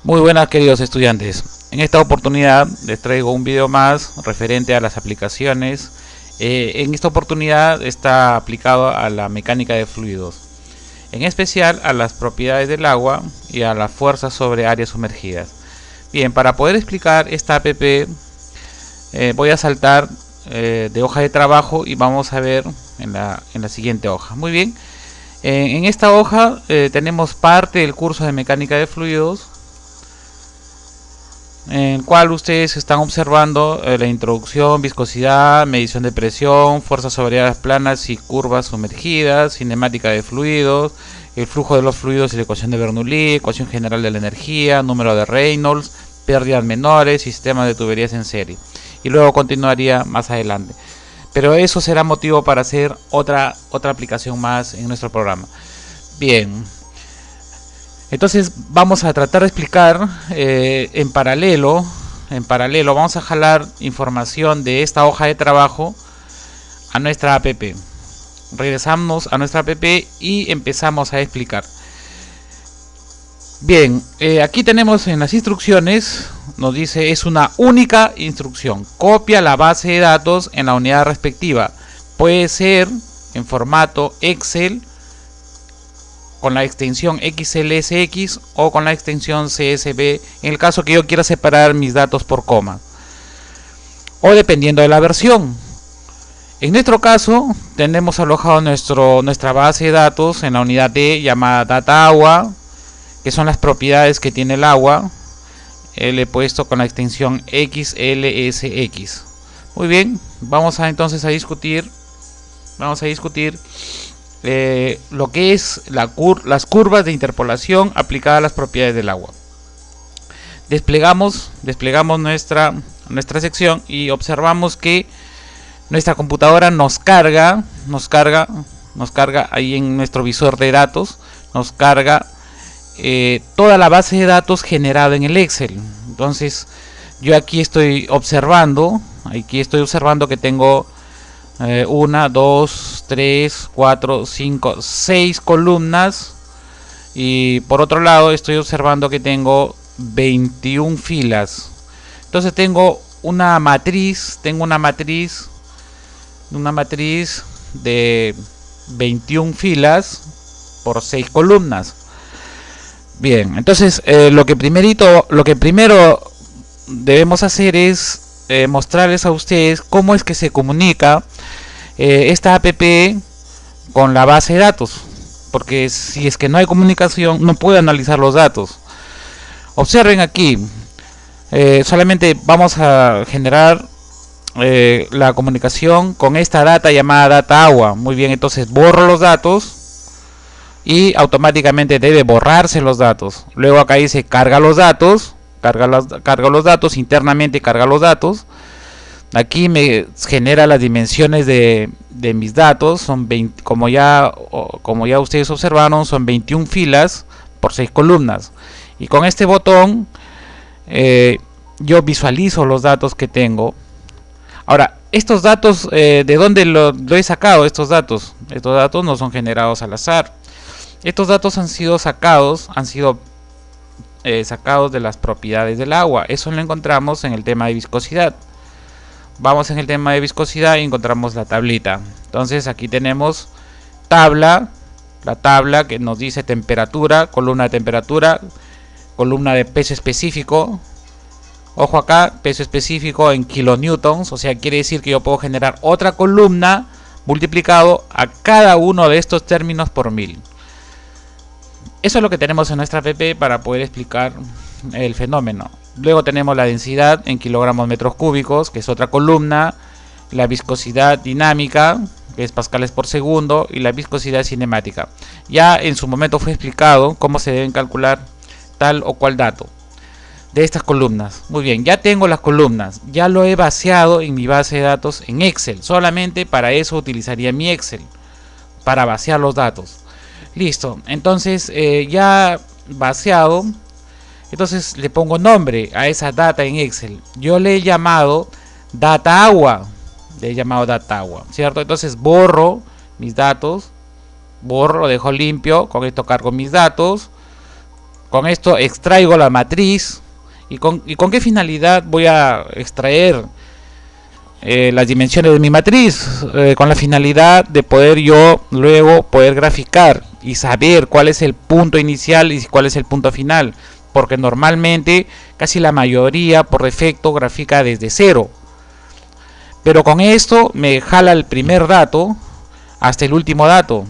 Muy buenas, queridos estudiantes. En esta oportunidad les traigo un video más referente a las aplicaciones. En esta oportunidad está aplicado a la mecánica de fluidos, en especial a las propiedades del agua y a las fuerzas sobre áreas sumergidas. Bien, para poder explicar esta app voy a saltar de hoja de trabajo y vamos a ver en la siguiente hoja. Muy bien, en esta hoja tenemos parte del curso de mecánica de fluidos, en el cual ustedes están observando la introducción, viscosidad, medición de presión, fuerzas sobre áreas planas y curvas sumergidas, cinemática de fluidos, el flujo de los fluidos y la ecuación de Bernoulli, ecuación general de la energía, número de Reynolds, pérdidas menores, sistema de tuberías en serie. Y luego continuaría más adelante. Pero eso será motivo para hacer otra aplicación más en nuestro programa. Bien. Entonces vamos a tratar de explicar en paralelo vamos a jalar información de esta hoja de trabajo a nuestra app. Regresamos a nuestra app y empezamos a explicar. Bien, aquí tenemos en las instrucciones, nos dice es una única instrucción. Copia la base de datos en la unidad respectiva. Puede ser en formato Excel con la extensión XLSX o con la extensión CSV en el caso que yo quiera separar mis datos por coma, o dependiendo de la versión. En nuestro caso tenemos alojado nuestra base de datos en la unidad D llamada Data Agua, que son las propiedades que tiene el agua. Le he puesto con la extensión XLSX. Muy bien, vamos a entonces a discutir lo que es las curvas de interpolación aplicadas a las propiedades del agua. Desplegamos nuestra sección y observamos que nuestra computadora nos carga ahí en nuestro visor de datos, nos carga toda la base de datos generada en el Excel. Entonces yo aquí estoy observando que tengo 1, 2, 3, 4, 5, 6 columnas, y por otro lado estoy observando que tengo 21 filas. Entonces tengo una matriz de 21 filas por 6 columnas. Bien, entonces lo que primero debemos hacer es mostrarles a ustedes cómo es que se comunica esta app con la base de datos, porque si es que no hay comunicación no puede analizar los datos. Observen aquí, solamente vamos a generar la comunicación con esta data llamada Data Agua. Muy bien, entonces borro los datos y automáticamente debe borrarse los datos. Luego acá dice carga los datos, carga los datos, internamente carga los datos. Aquí me genera las dimensiones de mis datos, son 20, como ya ustedes observaron, son 21 filas por 6 columnas. Y con este botón yo visualizo los datos que tengo. Ahora, estos datos, ¿de dónde lo he sacado? Estos datos no son generados al azar. Estos datos han sido sacados de las propiedades del agua. Eso lo encontramos en el tema de viscosidad. Vamos en el tema de viscosidad y encontramos la tablita. Entonces aquí tenemos la tabla que nos dice temperatura, columna de temperatura, columna de peso específico. Ojo acá, peso específico en kilonewtons, o sea, quiere decir que yo puedo generar otra columna multiplicado a cada uno de estos términos por 1000. Eso es lo que tenemos en nuestra app para poder explicar el fenómeno. Luego tenemos la densidad en kilogramos metros cúbicos, que es otra columna, la viscosidad dinámica, que es pascales por segundo, y la viscosidad cinemática. Ya en su momento fue explicado cómo se deben calcular tal o cual dato de estas columnas. Muy bien, ya tengo las columnas, ya lo he vaciado en mi base de datos en Excel. Solamente para eso utilizaría mi Excel, para vaciar los datos. Listo, entonces ya vaciado, entonces le pongo nombre a esa data en Excel. Yo le he llamado Data Agua, ¿cierto? Entonces borro mis datos, lo dejo limpio, con esto cargo mis datos, Con esto extraigo la matriz. ¿Y con qué finalidad voy a extraer las dimensiones de mi matriz? Con la finalidad de poder yo luego poder graficar y saber cuál es el punto inicial y cuál es el punto final, porque normalmente casi la mayoría por defecto grafica desde cero, pero con esto me jala el primer dato hasta el último dato,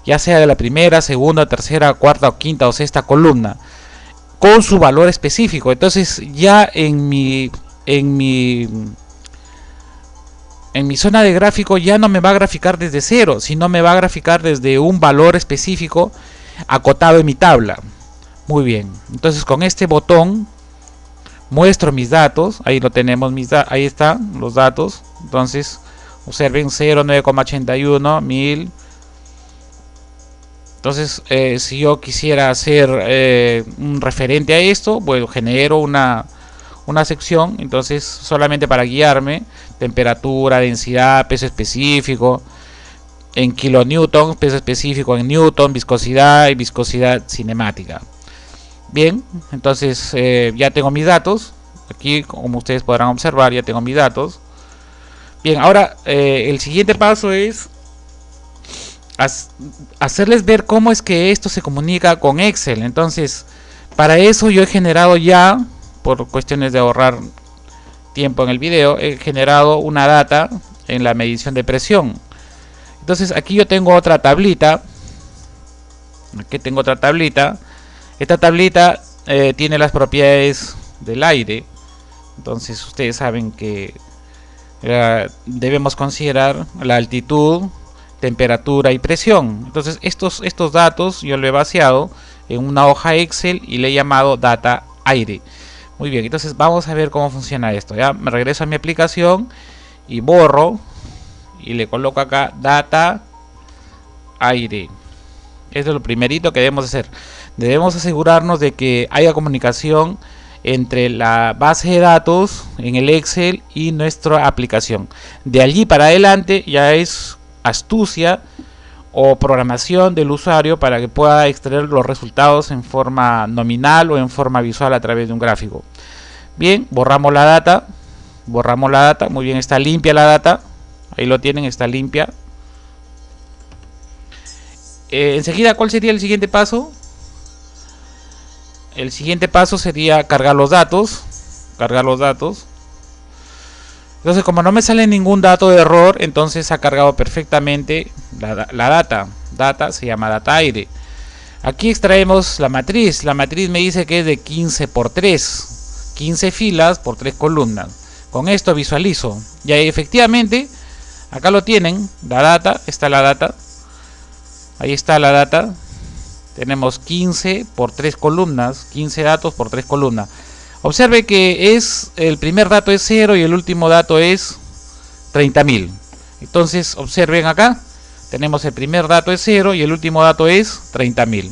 ya sea de la primera, segunda, tercera, cuarta o quinta o sexta columna, con su valor específico. Entonces ya en mi zona de gráfico ya no me va a graficar desde cero, sino me va a graficar desde un valor específico acotado en mi tabla. Muy bien, entonces con este botón muestro mis datos. Ahí lo tenemos, ahí están los datos. Entonces observen 0, 9,81, 1000. Entonces si yo quisiera hacer un referente a esto, bueno, genero una sección. Entonces solamente para guiarme: temperatura, densidad, peso específico en kilonewton, peso específico en newton, viscosidad y viscosidad cinemática. Bien, entonces ya tengo mis datos. Aquí, como ustedes podrán observar, ya tengo mis datos. Bien, ahora el siguiente paso es hacerles ver cómo es que esto se comunica con Excel. Entonces, para eso yo he generado ya, por cuestiones de ahorrar tiempo en el video, he generado una data en la medición de presión. Entonces aquí yo tengo otra tablita. Aquí tengo otra tablita. Esta tablita tiene las propiedades del aire. Entonces ustedes saben que debemos considerar la altitud, temperatura y presión. Entonces estos datos yo lo he vaciado en una hoja Excel y le he llamado data aire. Muy bien, entonces vamos a ver cómo funciona esto. Ya me regreso a mi aplicación y borro y le coloco acá data aire. Esto es lo primerito que debemos hacer. Debemos asegurarnos de que haya comunicación entre la base de datos en el Excel y nuestra aplicación. De allí para adelante ya es astucia o programación del usuario para que pueda extraer los resultados en forma nominal o en forma visual a través de un gráfico. Bien, borramos la data. Muy bien, está limpia la data. Ahí lo tienen, está limpia. Enseguida, ¿cuál sería el siguiente paso? El siguiente paso sería cargar los datos. Entonces, como no me sale ningún dato de error, entonces ha cargado perfectamente la data. Data se llama data aire. Aquí extraemos la matriz. La matriz me dice que es de 15 por 3. 15 filas por 3 columnas. Con esto visualizo. Y ahí efectivamente, acá lo tienen. La data, está la data. Ahí está la data. Tenemos 15 por 3 columnas. 15 datos por 3 columnas. Observe que el primer dato es 0 y el último dato es 30.000. Entonces observen acá. Tenemos el primer dato es 0 y el último dato es 30.000.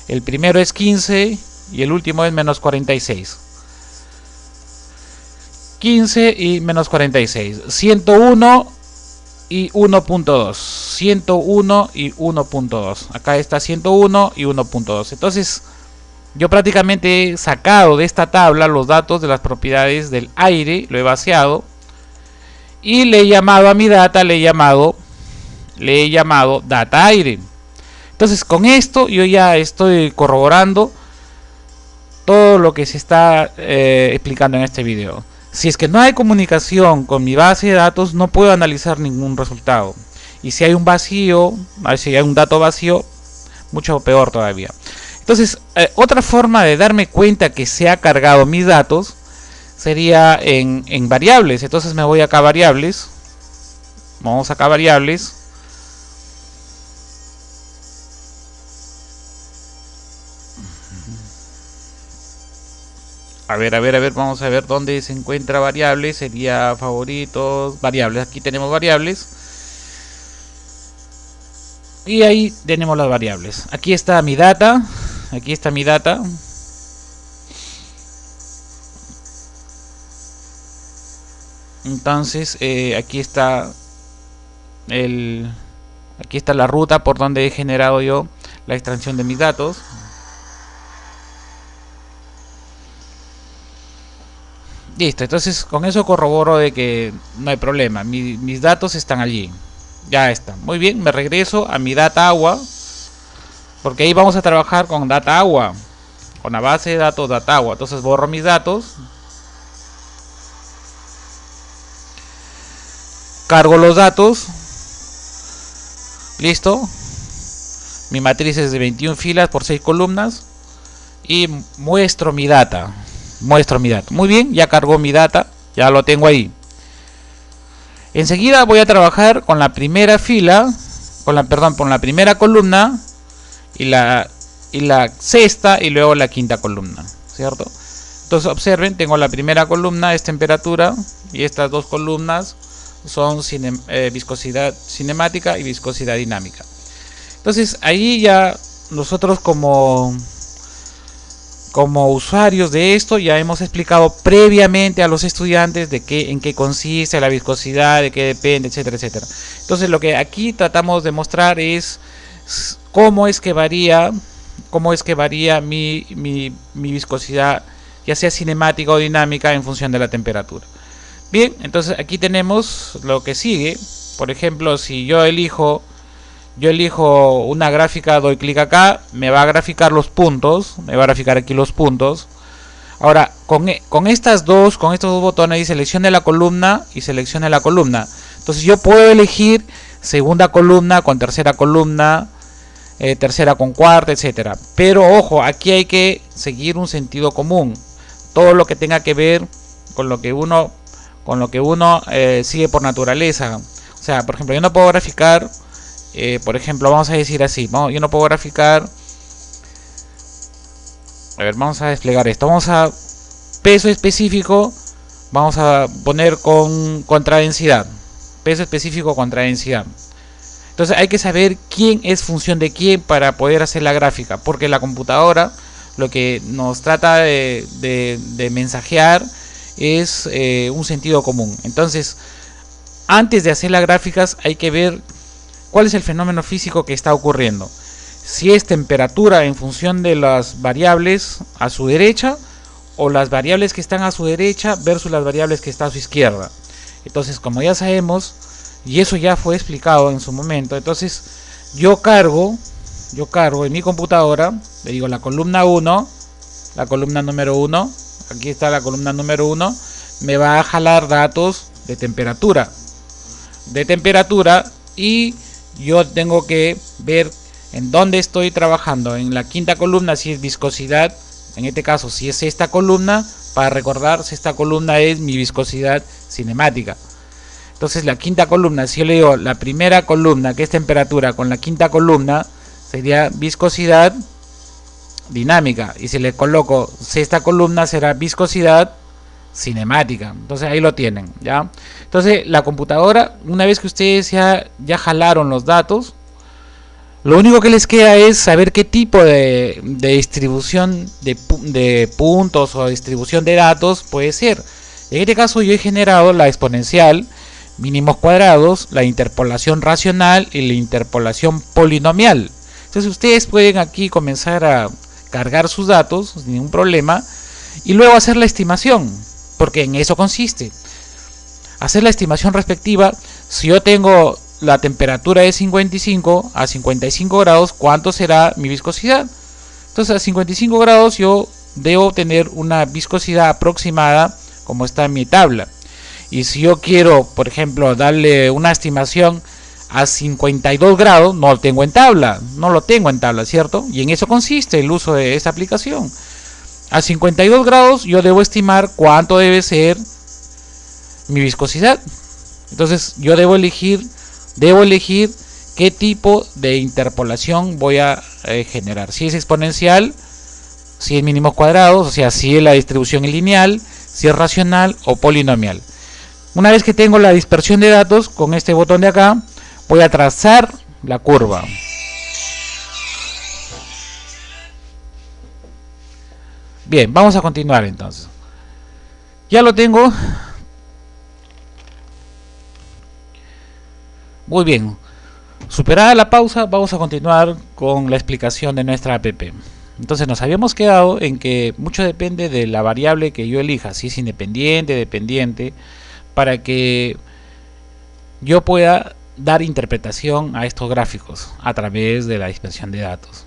El primero es 15 y el último es menos 46. 15 y menos 46. 101 y 1.2. 101 y 1.2. Acá está 101 y 1.2. Entonces yo prácticamente he sacado de esta tabla los datos de las propiedades del aire, lo he vaciado y le he llamado a mi data, le he llamado data aire. Entonces con esto yo ya estoy corroborando todo lo que se está explicando en este video. Si es que no hay comunicación con mi base de datos, no puedo analizar ningún resultado. Y si hay un vacío, si hay un dato vacío, mucho peor todavía. Entonces, otra forma de darme cuenta que se ha cargado mis datos sería en variables. Entonces me voy acá a variables. Vamos acá a variables. A ver, vamos a ver dónde se encuentra variables. Sería favoritos, variables. Aquí tenemos variables. Y ahí tenemos las variables. Aquí está mi data. Aquí está mi data. Entonces aquí está aquí está la ruta por donde he generado yo la extracción de mis datos. Listo, entonces con eso corroboro de que no hay problema, mis datos están allí. Ya está, muy bien, me regreso a mi data agua, porque ahí vamos a trabajar con data agua, con la base de datos data agua. Entonces borro mis datos, cargo los datos, listo. Mi matriz es de 21 filas por 6 columnas y muestro mi data. Muy bien, ya cargó mi data, ya lo tengo ahí. Enseguida voy a trabajar con la primera fila, con la primera columna y la sexta y luego la quinta columna, ¿cierto? Entonces observen, tengo la primera columna, es temperatura, y estas dos columnas son viscosidad cinemática y viscosidad dinámica. Entonces ahí ya nosotros como usuarios de esto ya hemos explicado previamente a los estudiantes de en qué consiste la viscosidad, de qué depende, etcétera, etcétera. Entonces lo que aquí tratamos de mostrar es cómo es que varía mi viscosidad, ya sea cinemática o dinámica, en función de la temperatura. Bien, entonces aquí tenemos lo que sigue. Por ejemplo, si yo elijo una gráfica, doy clic acá, me va a graficar los puntos, me va a graficar aquí los puntos. Ahora, con estos dos botones, y seleccione la columna y seleccione la columna. Entonces yo puedo elegir segunda columna con tercera columna, tercera con cuarta, etcétera. Pero ojo, aquí hay que seguir un sentido común. Todo lo que tenga que ver con lo que uno sigue por naturaleza. O sea, por ejemplo, yo no puedo graficar, por ejemplo, vamos a decir así, ¿no? Yo no puedo graficar. A ver, vamos a desplegar esto. Vamos a peso específico, vamos a poner contra densidad. Peso específico contra densidad. Entonces hay que saber quién es función de quién para poder hacer la gráfica, porque la computadora lo que nos trata de mensajear es un sentido común. Entonces, antes de hacer las gráficas hay que ver cuál es el fenómeno físico que está ocurriendo. Si es temperatura en función de las variables a su derecha, o las variables que están a su derecha versus las variables que están a su izquierda. Entonces, como ya sabemos, y eso ya fue explicado en su momento, entonces yo cargo en mi computadora, le digo la columna 1, la columna número 1, aquí está la columna número 1, me va a jalar datos de temperatura, y yo tengo que ver en dónde estoy trabajando. En la quinta columna si es viscosidad, en este caso si es esta columna, para recordar si esta columna es mi viscosidad cinemática. Entonces la quinta columna, si yo le digo la primera columna que es temperatura con la quinta columna, sería viscosidad dinámica, y si le coloco sexta columna será viscosidad cinemática. Entonces ahí lo tienen, ¿ya? Entonces la computadora, una vez que ustedes ya jalaron los datos, lo único que les queda es saber qué tipo de distribución de puntos o distribución de datos puede ser. En este caso yo he generado la exponencial, mínimos cuadrados, la interpolación racional y la interpolación polinomial. Entonces ustedes pueden aquí comenzar a cargar sus datos sin ningún problema y luego hacer la estimación, porque en eso consiste. Hacer la estimación respectiva. Si yo tengo la temperatura de 55 a 55 grados, ¿cuánto será mi viscosidad? Entonces a 55 grados yo debo tener una viscosidad aproximada como está en mi tabla. Y si yo quiero, por ejemplo, darle una estimación a 52 grados, no lo tengo en tabla, ¿cierto? Y en eso consiste el uso de esta aplicación. A 52 grados yo debo estimar cuánto debe ser mi viscosidad. Entonces yo debo elegir qué tipo de interpolación voy a generar. Si es exponencial, si es mínimos cuadrados, o sea, si es la distribución lineal, si es racional o polinomial. Una vez que tengo la dispersión de datos, con este botón de acá, voy a trazar la curva. Bien, vamos a continuar entonces. Ya lo tengo. Muy bien. Superada la pausa, vamos a continuar con la explicación de nuestra app. Entonces nos habíamos quedado en que mucho depende de la variable que yo elija, si es independiente, dependiente, para que yo pueda dar interpretación a estos gráficos a través de la dispersión de datos.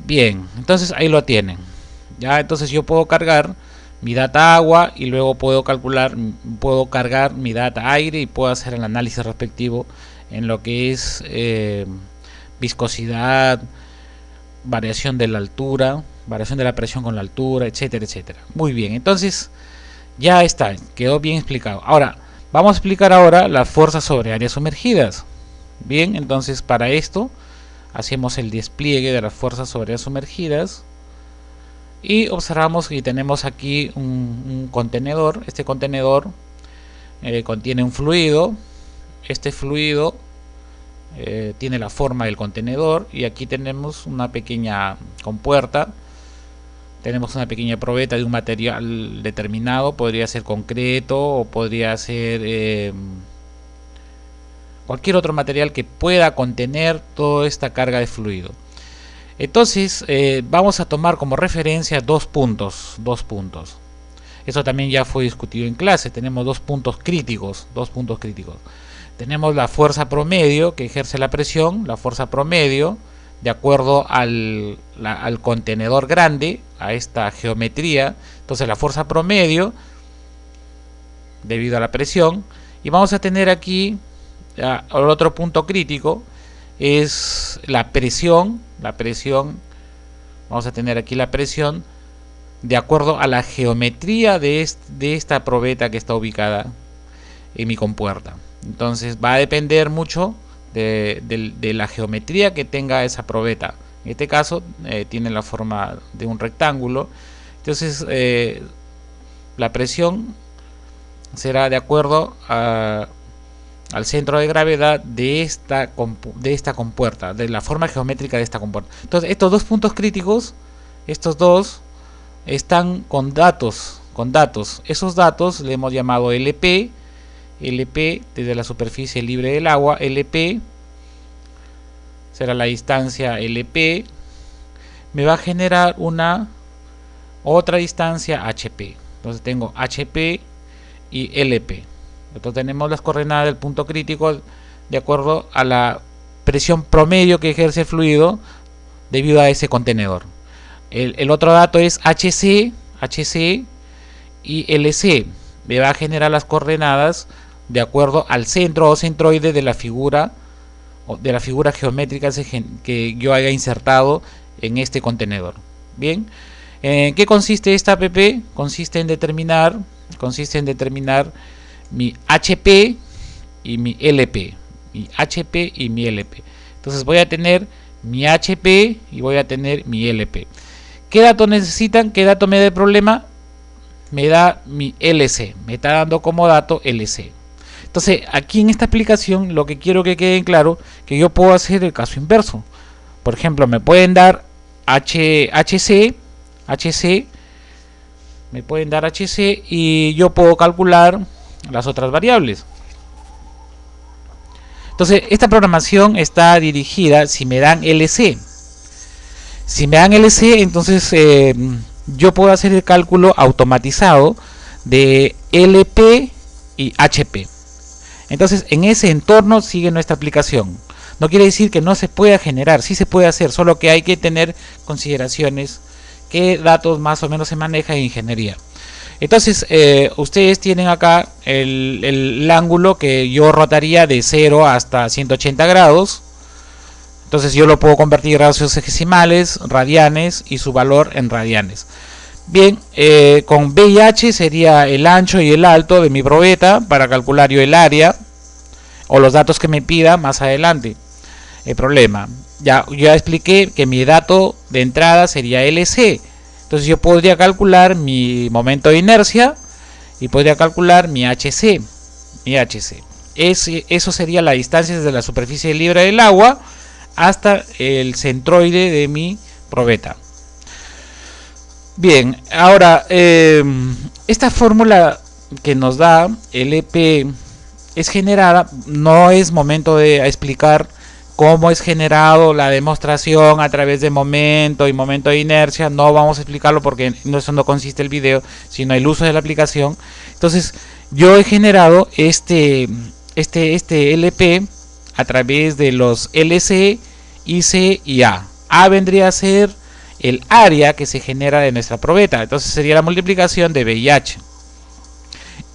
Bien, entonces ahí lo tienen. Ya, entonces yo puedo cargar mi data agua y luego puedo cargar mi data aire y puedo hacer el análisis respectivo en lo que es viscosidad, variación de la altura, variación de la presión con la altura, etcétera, etcétera. Muy bien, entonces ya está, quedó bien explicado. Ahora, vamos a explicar ahora las fuerzas sobre áreas sumergidas. Bien, entonces para esto hacemos el despliegue de las fuerzas sobre áreas sumergidas y observamos que tenemos aquí un contenedor. Este contenedor contiene un fluido. Este fluido tiene la forma del contenedor y aquí tenemos una pequeña compuerta. Tenemos una pequeña probeta de un material determinado, podría ser concreto o podría ser cualquier otro material que pueda contener toda esta carga de fluido. Entonces vamos a tomar como referencia dos puntos. Eso también ya fue discutido en clase. Tenemos dos puntos críticos. Tenemos la fuerza promedio que ejerce la presión, la fuerza promedio de acuerdo al contenedor grande, a esta geometría. Entonces la fuerza promedio debido a la presión. Y vamos a tener aquí el otro punto crítico, es la presión. Vamos a tener aquí la presión de acuerdo a la geometría de esta probeta que está ubicada en mi compuerta. Entonces va a depender mucho de la geometría que tenga esa probeta. En este caso tiene la forma de un rectángulo. Entonces la presión será de acuerdo al centro de gravedad de esta compuerta, de la forma geométrica de esta compuerta. Entonces estos dos puntos críticos, estos dos están con datos. Esos datos le hemos llamado LP desde la superficie libre del agua. LP será la distancia LP, me va a generar otra distancia HP. Entonces tengo HP y LP. Entonces tenemos las coordenadas del punto crítico de acuerdo a la presión promedio que ejerce el fluido debido a ese contenedor. El otro dato es HC y LC. Me va a generar las coordenadas de acuerdo al centro o centroide de la figura geométrica que yo haya insertado en este contenedor. Bien, ¿en qué consiste esta APP? Consiste en determinar mi HP y mi LP. Entonces voy a tener mi HP y voy a tener mi LP. ¿Qué datos necesitan? ¿Qué dato me da el problema? Me da mi LC. Me está dando como dato LC. Entonces aquí en esta explicación lo que quiero que quede claro que yo puedo hacer el caso inverso. Por ejemplo, me pueden dar HC, me pueden dar HC y yo puedo calcular las otras variables. Entonces esta programación está dirigida si me dan LC. Si me dan LC, entonces yo puedo hacer el cálculo automatizado de LP y HP. Entonces en ese entorno sigue nuestra aplicación. No quiere decir que no se pueda generar, sí se puede hacer, solo que hay que tener consideraciones, qué datos más o menos se maneja en ingeniería. Entonces ustedes tienen acá el ángulo que yo rotaría de 0 hasta 180 grados. Entonces yo lo puedo convertir en grados hexagesimales, radianes y su valor en radianes. Bien, con B y H sería el ancho y el alto de mi probeta para calcular yo el área o los datos que me pida más adelante. El problema, ya expliqué que mi dato de entrada sería LC. Entonces yo podría calcular mi momento de inercia y podría calcular mi HC. Eso sería la distancia desde la superficie libre del agua hasta el centroide de mi probeta. Bien, ahora esta fórmula que nos da LP es generada, no es momento de explicar cómo es generado la demostración a través de momento y momento de inercia. No vamos a explicarlo porque eso no consiste el video, sino el uso de la aplicación. Entonces yo he generado este LP a través de los LC, IC y A. A vendría a ser el área que se genera de nuestra probeta, entonces sería la multiplicación de B y H.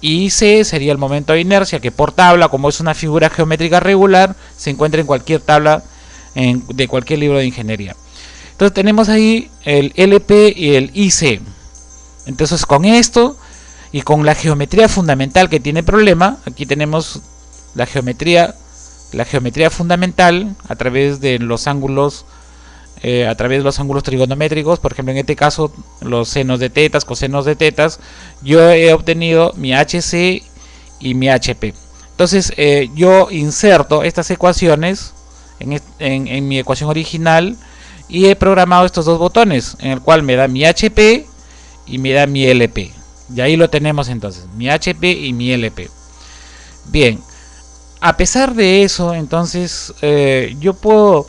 Y C sería el momento de inercia, que por tabla, como es una figura geométrica regular, se encuentra en cualquier tabla de cualquier libro de ingeniería. Entonces tenemos ahí el LP y el IC. Entonces con esto y con la geometría fundamental que tiene problema, aquí tenemos la geometría fundamental a través de los ángulos trigonométricos. Por ejemplo, en este caso los senos de tetas, cosenos de tetas, yo he obtenido mi HC y mi HP. Entonces yo inserto estas ecuaciones en mi ecuación original y he programado estos dos botones, en el cual me da mi HP y me da mi LP. Y ahí lo tenemos entonces, mi HP y mi LP. Bien, a pesar de eso, entonces yo puedo,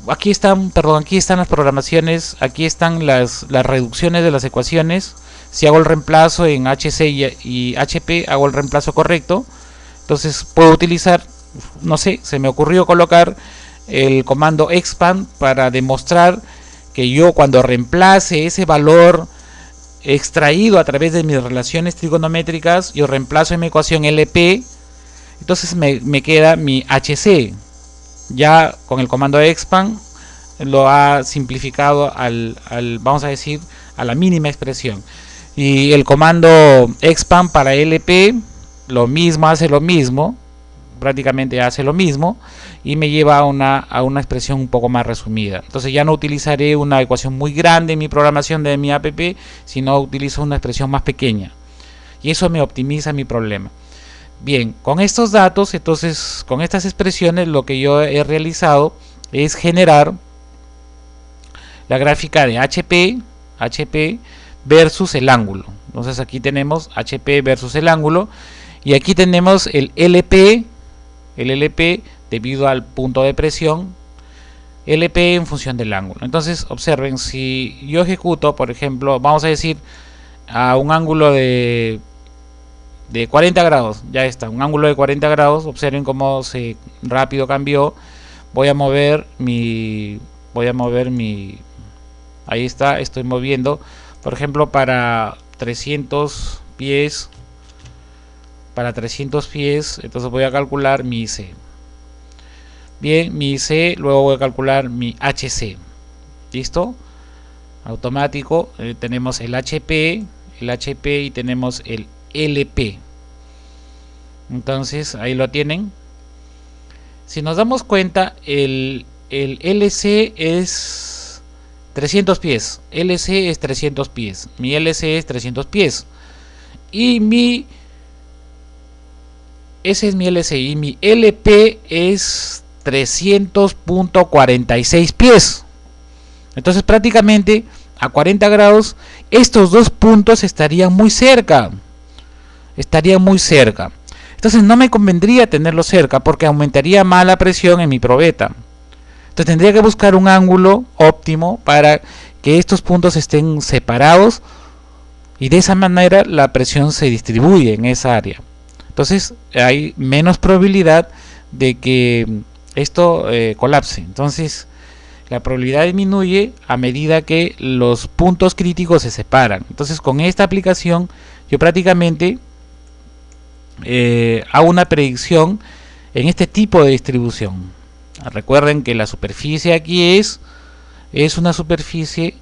aquí están las programaciones, aquí están las reducciones de las ecuaciones. Si hago el reemplazo en HC y HP, hago el reemplazo correcto. Entonces puedo utilizar, no sé, se me ocurrió colocar el comando expand para demostrar que yo, cuando reemplace ese valor extraído a través de mis relaciones trigonométricas, yo reemplazo en mi ecuación LP, entonces me queda mi HC. Ya con el comando expand lo ha simplificado vamos a decir, a la mínima expresión. Y el comando expand para LP lo mismo, hace lo mismo, prácticamente hace lo mismo, y me lleva a una expresión un poco más resumida. Entonces ya no utilizaré una ecuación muy grande en mi programación de mi app, sino utilizo una expresión más pequeña, y eso me optimiza mi problema. Bien, con estos datos, entonces con estas expresiones, lo que yo he realizado es generar la gráfica de HP versus el ángulo. Entonces aquí tenemos HP versus el ángulo, y aquí tenemos el LP debido al punto de presión, LP en función del ángulo. Entonces observen, si yo ejecuto, por ejemplo, vamos a decir a un ángulo de 40 grados, ya está, un ángulo de 40 grados, observen cómo se rápido cambió. Voy a mover mi, ahí está, estoy moviendo, por ejemplo, para 300 pies, entonces voy a calcular mi IC. Bien, mi IC, luego voy a calcular mi HC. ¿Listo? Automático. Tenemos el HP y tenemos el LP. Entonces ahí lo tienen. Si nos damos cuenta, el LC es 300 pies. LC es 300 pies. Mi LC es 300 pies. Y ese es mi LC. Y mi LP es 300.46 pies. Entonces prácticamente a 40 grados estos dos puntos estarían muy cerca. Entonces no me convendría tenerlo cerca, porque aumentaría más la presión en mi probeta. Entonces tendría que buscar un ángulo óptimo para que estos puntos estén separados, y de esa manera la presión se distribuye en esa área. Entonces hay menos probabilidad de que esto colapse. Entonces la probabilidad disminuye a medida que los puntos críticos se separan. Entonces con esta aplicación yo prácticamente hago una predicción en este tipo de distribución. Recuerden que la superficie aquí es una superficie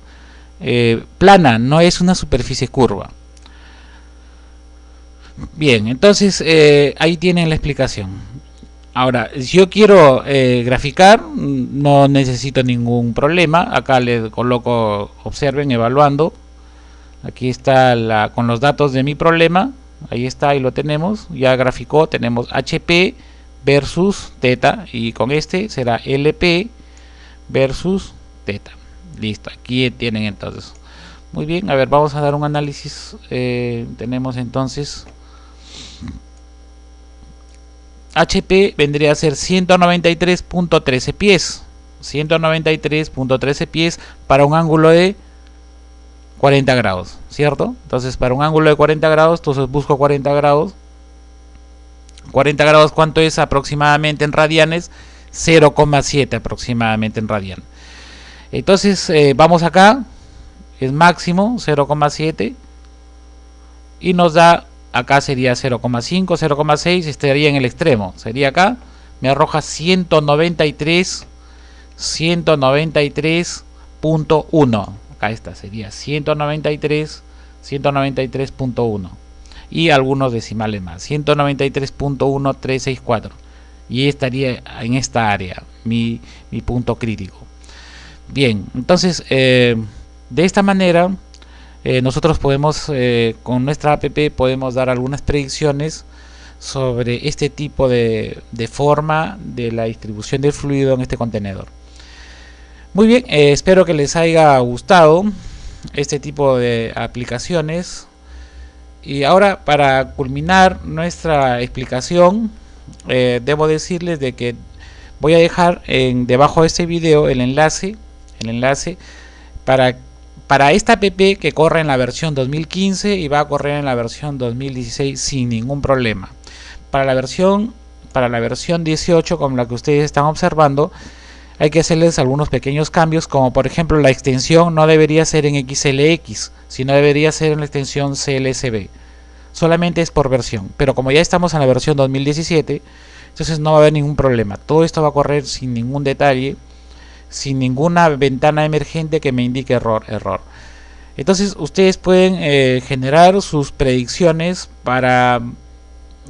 plana, no es una superficie curva. Bien, entonces ahí tienen la explicación. Ahora, si yo quiero graficar, no necesito ningún problema. Acá le coloco, observen, evaluando. Aquí está con los datos de mi problema. Ahí está, ahí lo tenemos. Ya graficó, tenemos HP versus teta, y con este será LP versus teta. Listo, aquí tienen entonces. Muy bien, a ver, vamos a dar un análisis. Tenemos entonces HP vendría a ser 193.13 pies. 193.13 pies para un ángulo de 40 grados, ¿cierto? Entonces para un ángulo de 40 grados, entonces busco 40 grados. 40 grados, ¿cuánto es aproximadamente en radianes? 0,7 aproximadamente en radianes. Entonces vamos acá, es máximo 0,7 y nos da, acá sería 0,5, 0,6, estaría en el extremo, sería acá, me arroja 193.1. Acá está, sería 193.1 y algunos decimales más, 193.1364, y estaría en esta área mi punto crítico. Bien, entonces de esta manera nosotros podemos con nuestra app podemos dar algunas predicciones sobre este tipo de forma de la distribución del fluido en este contenedor. Muy bien, espero que les haya gustado este tipo de aplicaciones. Y ahora, para culminar nuestra explicación, debo decirles de que voy a dejar debajo de este video el enlace para esta app que corre en la versión 2015 y va a correr en la versión 2016 sin ningún problema. Para la versión 18, como la que ustedes están observando, hay que hacerles algunos pequeños cambios, como por ejemplo la extensión no debería ser en XLX, sino debería ser en la extensión CLSB. Solamente es por versión, pero como ya estamos en la versión 2017, entonces no va a haber ningún problema. Todo esto va a correr sin ningún detalle, sin ninguna ventana emergente que me indique error. Entonces ustedes pueden generar sus predicciones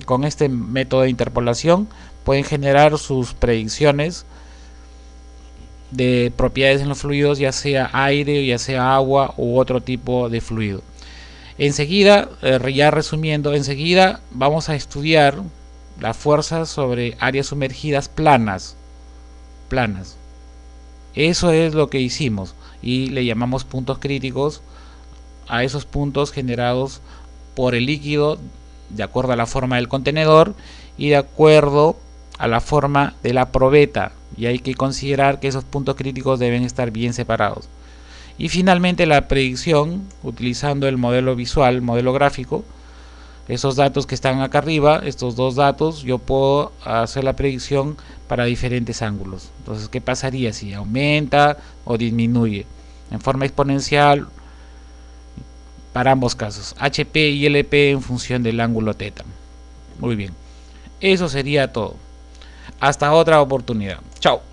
con este método de interpolación, pueden generar sus predicciones de propiedades en los fluidos, ya sea aire, ya sea agua u otro tipo de fluido. Enseguida, ya resumiendo, enseguida vamos a estudiar las fuerzas sobre áreas sumergidas planas. Eso es lo que hicimos y le llamamos puntos críticos a esos puntos generados por el líquido de acuerdo a la forma del contenedor y de acuerdo a la forma de la probeta, y hay que considerar que esos puntos críticos deben estar bien separados. Y finalmente la predicción utilizando el modelo visual, modelo gráfico, esos datos que están acá arriba, estos dos datos, yo puedo hacer la predicción para diferentes ángulos. Entonces, ¿qué pasaría si aumenta o disminuye en forma exponencial para ambos casos, HP y LP en función del ángulo θ? Muy bien, eso sería todo. Hasta otra oportunidad. Chao.